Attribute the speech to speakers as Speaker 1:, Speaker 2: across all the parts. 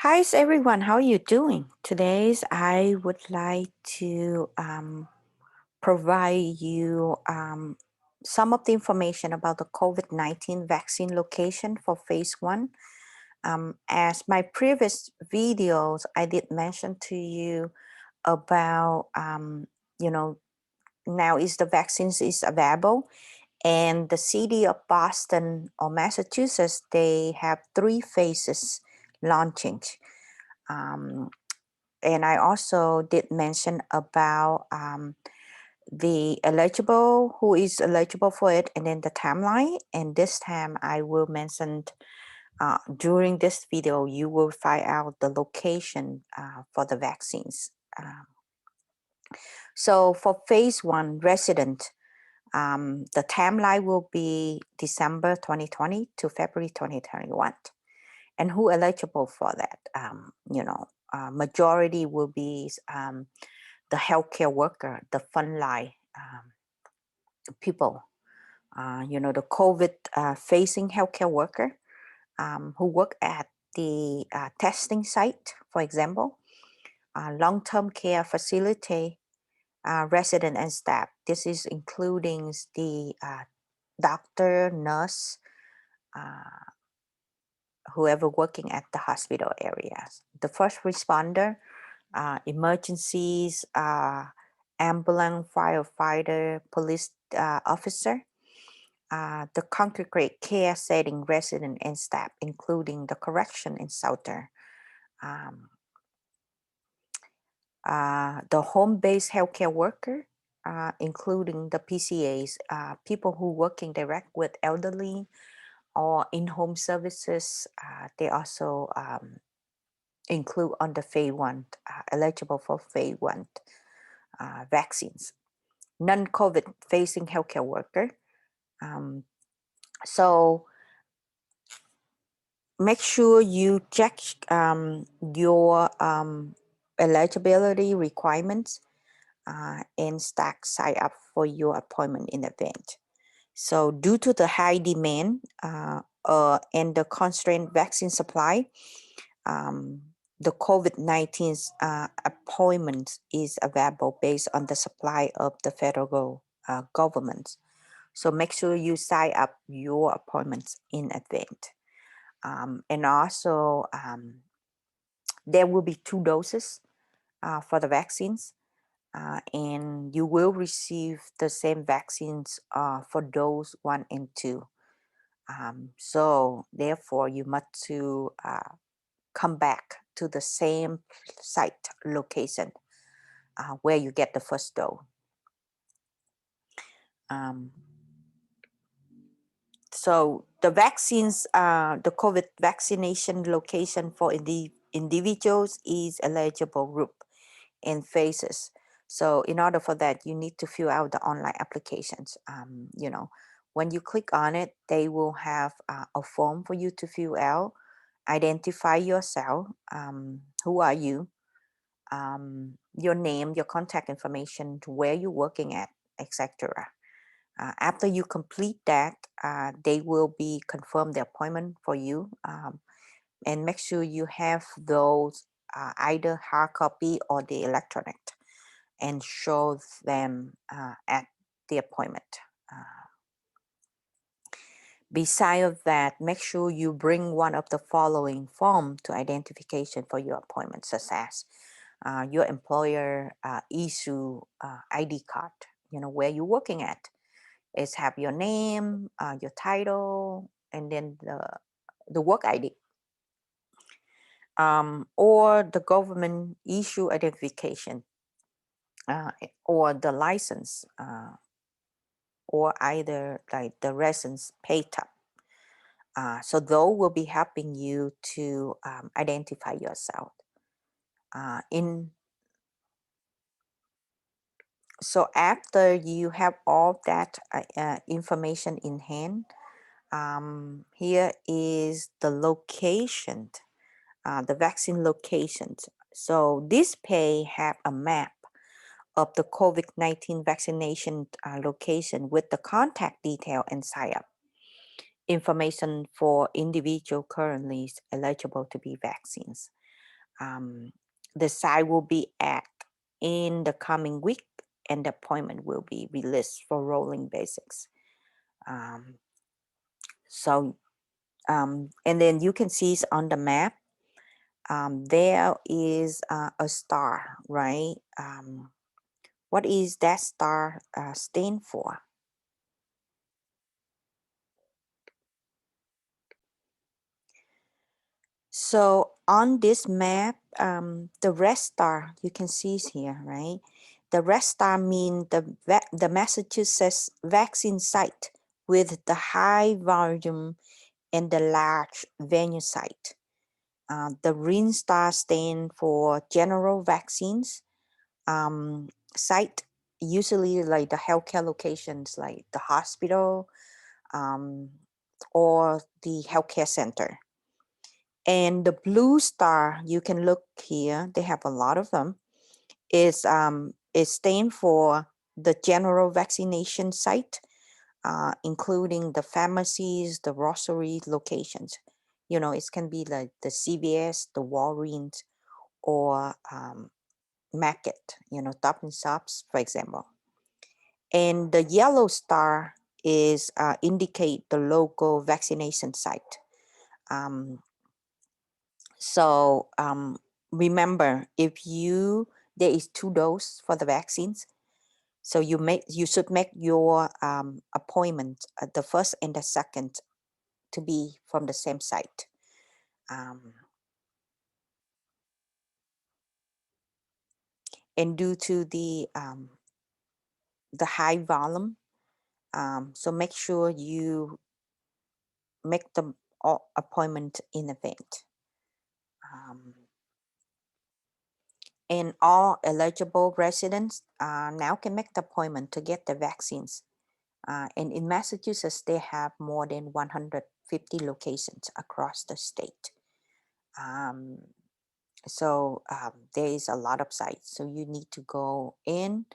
Speaker 1: Hi everyone, how are you doing? Today's I would like to provide you some of the information about the COVID-19 vaccine location for phase one. As my previous videos, I did mention to you about, you know, now is the vaccines is available, and the city of Boston or Massachusetts, they have 3 phases launching. Um, and I also did mention about the eligible, who is eligible for it, and then the timeline. And this time I will mention during this video, you will find out the location for the vaccines. So for phase one resident, the timeline will be December 2020 to February 2021. And who eligible for that? Majority will be the healthcare worker, the frontline people, the COVID facing healthcare worker who work at the testing site, for example, long-term care facility, resident and staff. This is including the doctor, nurse, whoever working at the hospital areas, the first responder, emergencies, ambulance, firefighter, police officer, the congregate care setting resident and staff, including the correction and shelter, the home-based healthcare worker, including the PCAs, people who working direct with elderly or in-home services. They also include on the phase one, eligible for phase one vaccines. Non-COVID facing healthcare worker. So make sure you check your eligibility requirements and start sign up for your appointment in advance. So due to the high demand and the constrained vaccine supply, the COVID-19 appointment is available based on the supply of the federal government. So make sure you sign up your appointments in advance. And also, there will be 2 doses for the vaccines, and you will receive the same vaccines for dose 1 and 2. So therefore, you must to come back to the same site location where you get the first dose. So the vaccines, the COVID vaccination location for individuals is eligible group and phases. So in order for that, you need to fill out the online applications. When you click on it, they will have a form for you to fill out, identify yourself, who are you, your name, your contact information, where you're working at, etc. After you complete that, they will be confirm the appointment for you, and make sure you have those either hard copy or the electronic, and show them at the appointment. Besides that, make sure you bring one of the following form to identification for your appointment, such as your employer issue ID card, where you're working at. Is have your name, your title, and then the work ID, or the government issue identification, or the license, or either like the residence pay tab. So those will be helping you to identify yourself. So after you have all that information in hand, here is the location, the vaccine locations. So this page have a map of the COVID-19 vaccination location with the contact detail and sign up information for individual currently eligible to be vaccines. The site will be at in the coming week, and the appointment will be released for rolling basis. Um, so, and then you can see on the map, there is a star, right? What is that star stand for? So on this map, the red star you can see here, right? The red star means the Massachusetts vaccine site with the high volume and the large venue site. The green star stand for general vaccines site, usually like the healthcare locations like the hospital um, or the healthcare center. And the blue star, you can look here, they have a lot of them, is stand for the general vaccination site, including the pharmacies, the grocery locations. You know, it can be like the CVS, the Walgreens, or market, you know, Stop and Shops, for example. And the yellow star is indicate the local vaccination site. Um, So remember, if there is 2 doses for the vaccines, so you should make your appointment, the first and the second, to be from the same site. Um, and due to the high volume, so make sure you make the appointment in advance. Um, and all eligible residents now can make the appointment to get the vaccines. And in Massachusetts, they have more than 150 locations across the state. Um, so there is a lot of sites. So you need to go in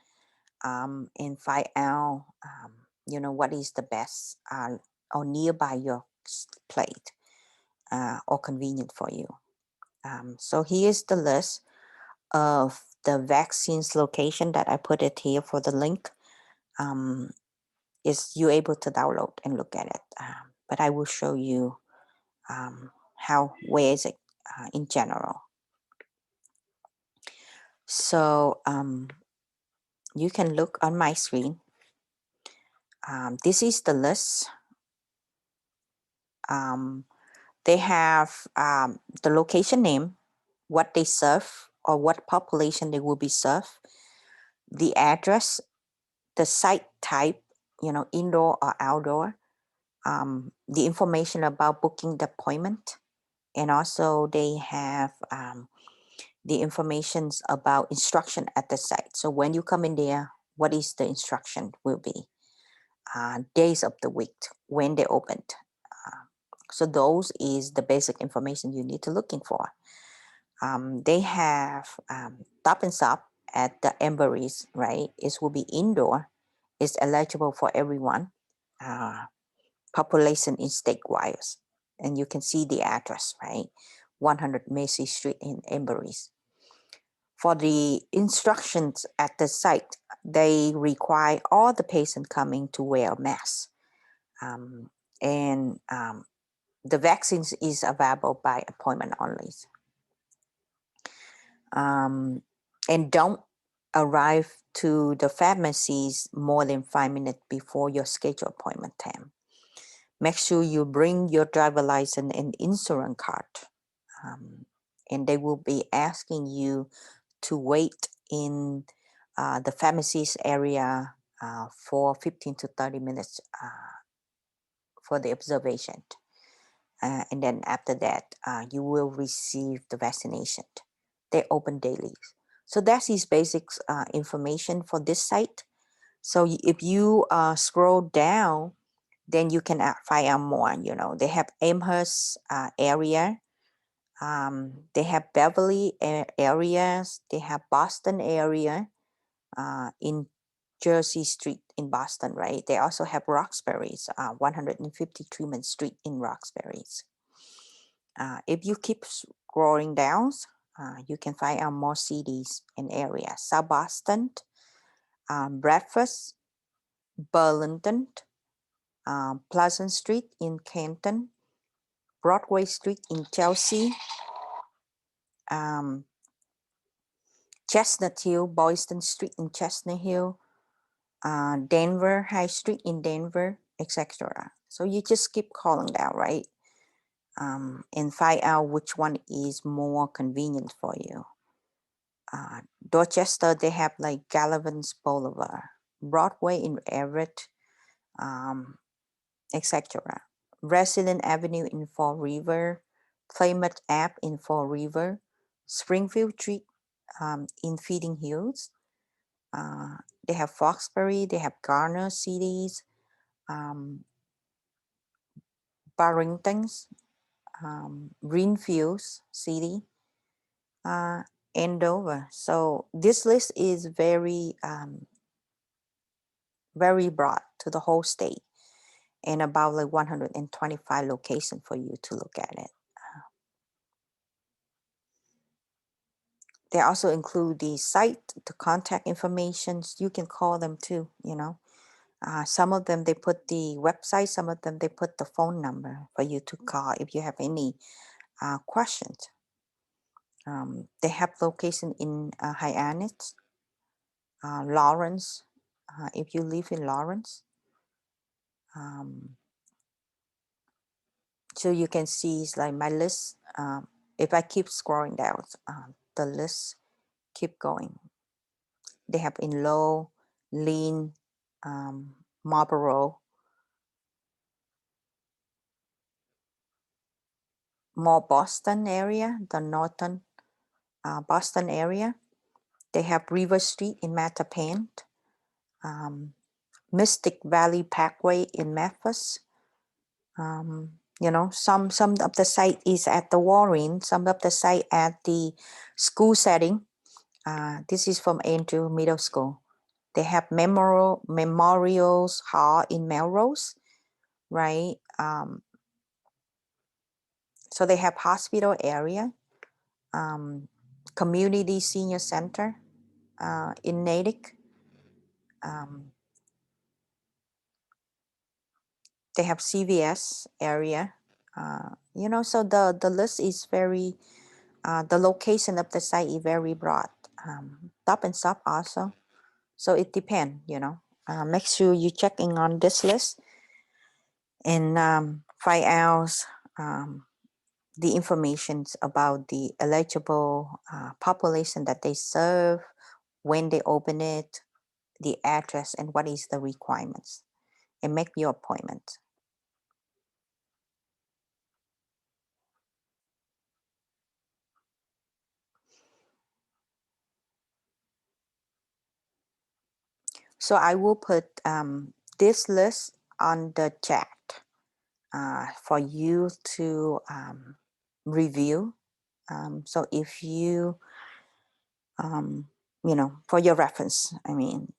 Speaker 1: and find out, you know, what is the best or nearby your plate or convenient for you. So here's the list of the vaccines location that I put it here for the link. Is you able to download and look at it. But I will show you where is it in general. So you can look on my screen. This is the list. They have the location name, what they serve or what population they will be served, the address, the site type, you know, indoor or outdoor, the information about booking the appointment, and also they have the informations about instruction at the site. So when you come in there, what is the instruction will be, days of the week, when they opened. So those is the basic information you need to looking for. They have Stop and Shop at the Embaries, right? It will be indoor. It's eligible for everyone. Population in statewide, and you can see the address, right? 100 Macy Street in Embaries. For the instructions at the site, they require all the patients coming to wear a mask. And the vaccines is available by appointment only. And don't arrive to the pharmacies more than 5 minutes before your scheduled appointment time. Make sure you bring your driver license and insurance card. And they will be asking you to wait in the pharmacies area for 15 to 30 minutes for the observation. And then after that, you will receive the vaccination. They open daily. So that is basic information for this site. So if you scroll down, then you can find out more. You know, they have Amherst area. They have Beverly areas. They have Boston area in Jersey Street in Boston, right? They also have Roxbury's, 150 Tremont Street in Roxbury's. If you keep scrolling down, You can find out more cities and areas. South Boston, Breakfast, Burlington, Pleasant Street in Canton, Broadway Street in Chelsea, um, Chestnut Hill, Boylston Street in Chestnut Hill, Denver High Street in Denver, etc. So you just keep calling down, right? And find out which one is more convenient for you. Dorchester, they have like Gallivan's Boulevard, Broadway in Everett, etc. Resident Avenue in Fall River, Plymouth Ave in Fall River, Springfield Street in Feeding Hills. They have Foxbury, they have Garner cities, Barringtons, Greenfields City, and Dover. So this list is very, very broad to the whole state, and about like 125 locations for you to look at it. They also include the site, the contact information. You can call them too, you know. Some of them, they put the website, some of them, they put the phone number for you to call if you have any questions. They have location in Hyannis, Lawrence, if you live in Lawrence. So you can see it's like my list. If I keep scrolling down, the list keep going. They have in Low, Lean, Marlboro, more Boston area, the northern Boston area. They have River Street in Mattapan, Mystic Valley Parkway in Memphis. You know, some of the site is at the Warren, some of the site at the school setting. This is from Andrew Middle School. They have memorials hall in Melrose, right? So they have hospital area, community senior center in Natick. They have CVS area. You know, so the list is very, the location of the site is very broad. Stop and shop also. So it depends, you know. Make sure you checking on this list and find out the information about the eligible population that they serve, when they open it, the address, and what is the requirements, and make your appointment. So I will put this list on the chat for you to review. So if you, you know, for your reference, I mean,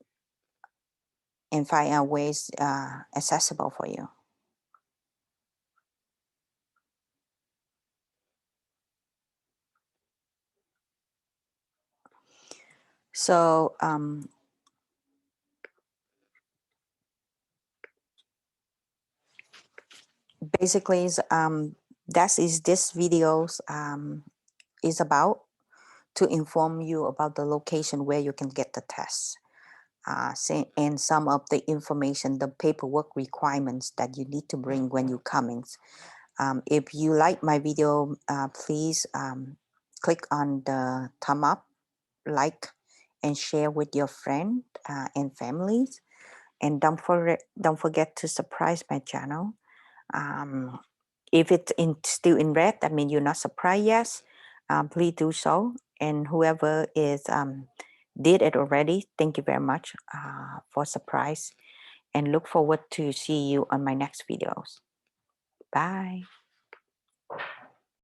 Speaker 1: and find out ways accessible for you. So basically, that is this video is about, to inform you about the location where you can get the test. And some of the information, the paperwork requirements that you need to bring when you're coming. If you like my video, please click on the thumb up, like, and share with your friend and families. And don't forget to subscribe my channel. If it's still in red, that means you're not subscribed yet. Please do so. And whoever is did it already, thank you very much for surprise, and look forward to see you on my next videos. Bye.